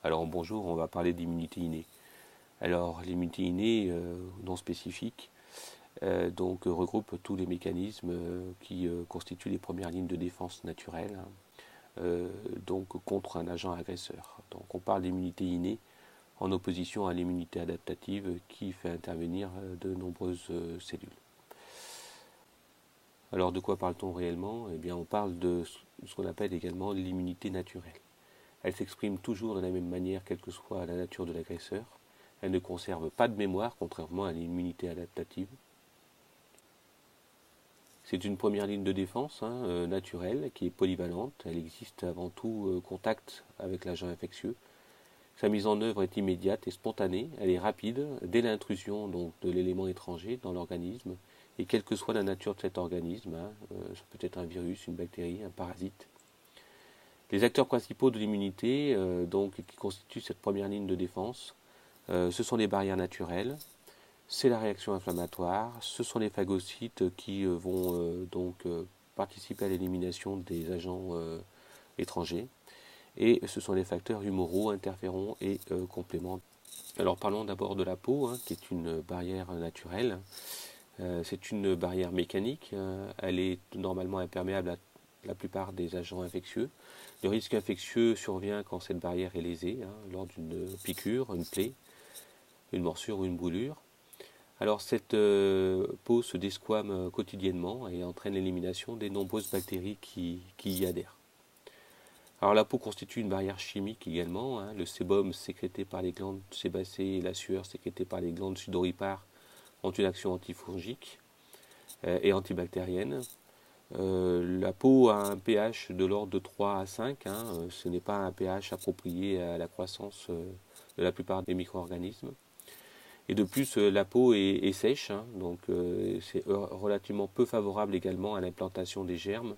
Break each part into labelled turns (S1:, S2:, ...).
S1: Alors bonjour, on va parler d'immunité innée. Alors l'immunité innée non spécifique regroupe tous les mécanismes qui constituent les premières lignes de défense naturelle donc contre un agent agresseur. Donc on parle d'immunité innée en opposition à l'immunité adaptative qui fait intervenir de nombreuses cellules. Alors de quoi parle-t-on réellement? Eh bien on parle de ce qu'on appelle également l'immunité naturelle. Elle s'exprime toujours de la même manière, quelle que soit la nature de l'agresseur. Elle ne conserve pas de mémoire, contrairement à l'immunité adaptative. C'est une première ligne de défense naturelle, qui est polyvalente. Elle existe avant tout contact avec l'agent infectieux. Sa mise en œuvre est immédiate et spontanée. Elle est rapide dès l'intrusion de l'élément étranger dans l'organisme. Et quelle que soit la nature de cet organisme, ça peut être un virus, une bactérie, un parasite. Les acteurs principaux de l'immunité, qui constituent cette première ligne de défense, ce sont les barrières naturelles, c'est la réaction inflammatoire, ce sont les phagocytes qui vont participer à l'élimination des agents étrangers, et ce sont les facteurs humoraux, interférons et compléments. Alors parlons d'abord de la peau, qui est une barrière naturelle. C'est une barrière mécanique, elle est normalement imperméable à la plupart des agents infectieux. Le risque infectieux survient quand cette barrière est lésée, lors d'une piqûre, une plaie, une morsure ou une brûlure. Alors cette peau se desquame quotidiennement et entraîne l'élimination des nombreuses bactéries qui y adhèrent. Alors la peau constitue une barrière chimique également. Le sébum sécrété par les glandes sébacées et la sueur sécrétée par les glandes sudoripares ont une action antifongique et antibactérienne. La peau a un pH de l'ordre de 3 à 5. Ce n'est pas un pH approprié à la croissance de la plupart des micro-organismes. Et de plus, la peau est sèche, donc c'est relativement peu favorable également à l'implantation des germes.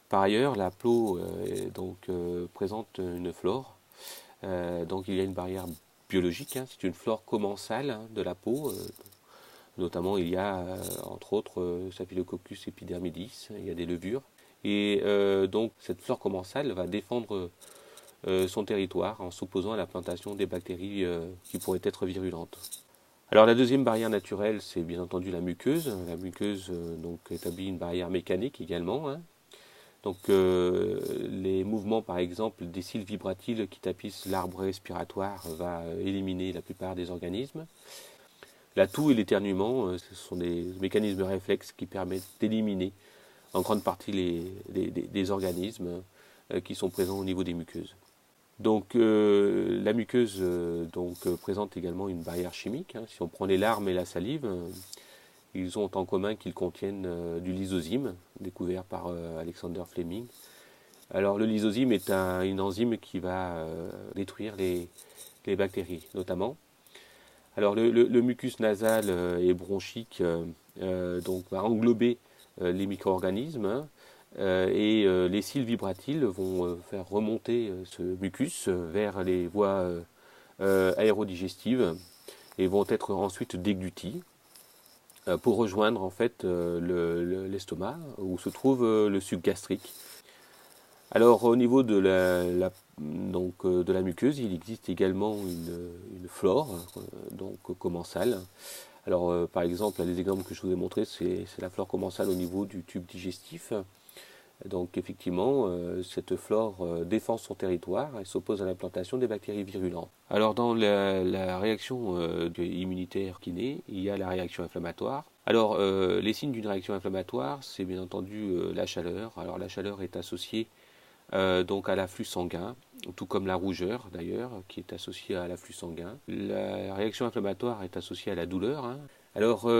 S1: Par ailleurs, la peau présente une flore. Donc il y a une barrière biologique, c'est une flore commensale de la peau. Notamment, il y a, entre autres, Staphylococcus epidermidis, il y a des levures. Et donc, cette flore commensale va défendre son territoire en s'opposant à la plantation des bactéries qui pourraient être virulentes. Alors, la deuxième barrière naturelle, c'est bien entendu la muqueuse. La muqueuse établit une barrière mécanique également. Donc, les mouvements, par exemple, des cils vibratiles qui tapissent l'arbre respiratoire va éliminer la plupart des organismes. La toux et l'éternuement, ce sont des mécanismes réflexes qui permettent d'éliminer en grande partie les organismes qui sont présents au niveau des muqueuses. Donc la muqueuse présente également une barrière chimique. Si on prend les larmes et la salive, ils ont en commun qu'ils contiennent du lysozyme, découvert par Alexander Fleming. Alors le lysozyme est une enzyme qui va détruire les bactéries notamment. Alors le mucus nasal et bronchique va englober les micro-organismes et les cils vibratiles vont faire remonter ce mucus vers les voies aérodigestives et vont être ensuite déglutis pour rejoindre en fait l'estomac où se trouve le suc gastrique. Alors au niveau de la muqueuse, il existe également une flore commensale. Alors par exemple, les exemples que je vous ai montrés, c'est la flore commensale au niveau du tube digestif. Donc effectivement, cette flore défend son territoire et s'oppose à l'implantation des bactéries virulentes. Alors dans la réaction immunitaire innée, il y a la réaction inflammatoire. Alors les signes d'une réaction inflammatoire, c'est bien entendu la chaleur. Alors la chaleur est associée à l'afflux sanguin, tout comme la rougeur d'ailleurs, qui est associée à l'afflux sanguin. La réaction inflammatoire est associée à la douleur. Alors dans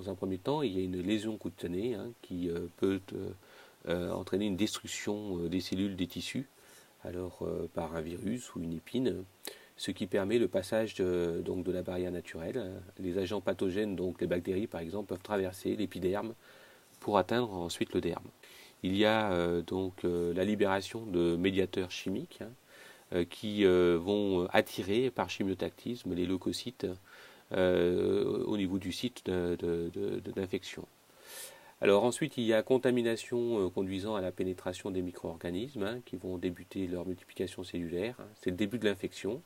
S1: un premier temps, il y a une lésion cutanée qui peut entraîner une destruction des cellules des tissus, par un virus ou une épine, ce qui permet le passage de la barrière naturelle. Les agents pathogènes, donc les bactéries par exemple, peuvent traverser l'épiderme pour atteindre ensuite le derme. Il y a la libération de médiateurs chimiques qui vont attirer par chimiotactisme les leucocytes au niveau du site d'infection. Alors ensuite, il y a contamination conduisant à la pénétration des micro-organismes qui vont débuter leur multiplication cellulaire. C'est le début de l'infection.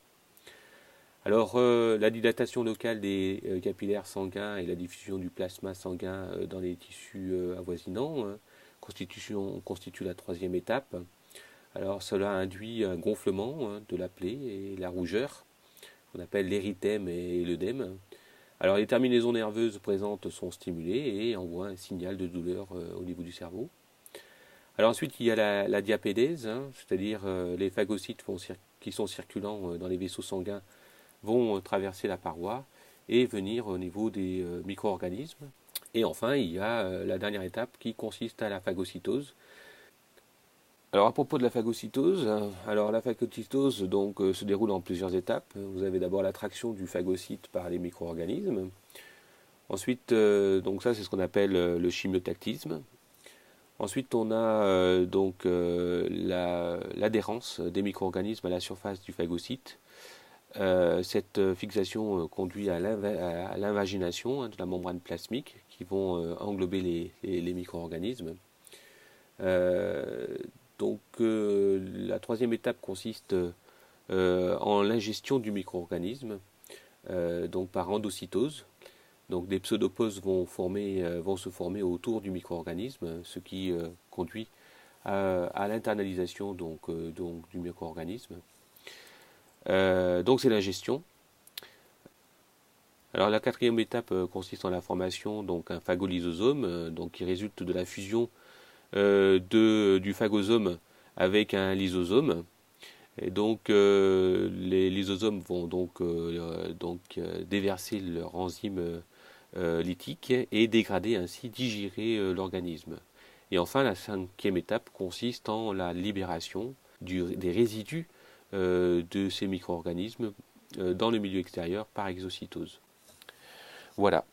S1: Alors la dilatation locale des capillaires sanguins et la diffusion du plasma sanguin dans les tissus avoisinants constitue la troisième étape. Alors cela induit un gonflement de la plaie et la rougeur, qu'on appelle l'érythème et l'œdème. Alors les terminaisons nerveuses présentes sont stimulées et envoient un signal de douleur au niveau du cerveau. Alors ensuite il y a la diapédèse, c'est-à-dire les phagocytes qui sont circulants dans les vaisseaux sanguins vont traverser la paroi et venir au niveau des micro-organismes. Et enfin il y a la dernière étape qui consiste à la phagocytose. Alors à propos de la phagocytose, alors la phagocytose donc se déroule en plusieurs étapes. Vous avez d'abord l'attraction du phagocyte par les micro-organismes. Ensuite, donc ça c'est ce qu'on appelle le chimiotactisme. Ensuite, on a l'adhérence des micro-organismes à la surface du phagocyte. Cette fixation conduit à l'invagination de la membrane plasmique qui vont englober les micro-organismes. La troisième étape consiste en l'ingestion du micro-organisme, donc par endocytose. Donc des pseudoposes vont se former autour du micro-organisme, ce qui conduit à l'internalisation du micro-organisme. Donc c'est l'ingestion. Alors la quatrième étape consiste en la formation d'un phagolysosome, qui résulte de la fusion du phagosome avec un lysosome. Et donc les lysosomes vont déverser leur enzyme lytique et dégrader ainsi, digérer l'organisme. Et enfin la cinquième étape consiste en la libération des résidus de ces micro-organismes dans le milieu extérieur par exocytose. Voilà.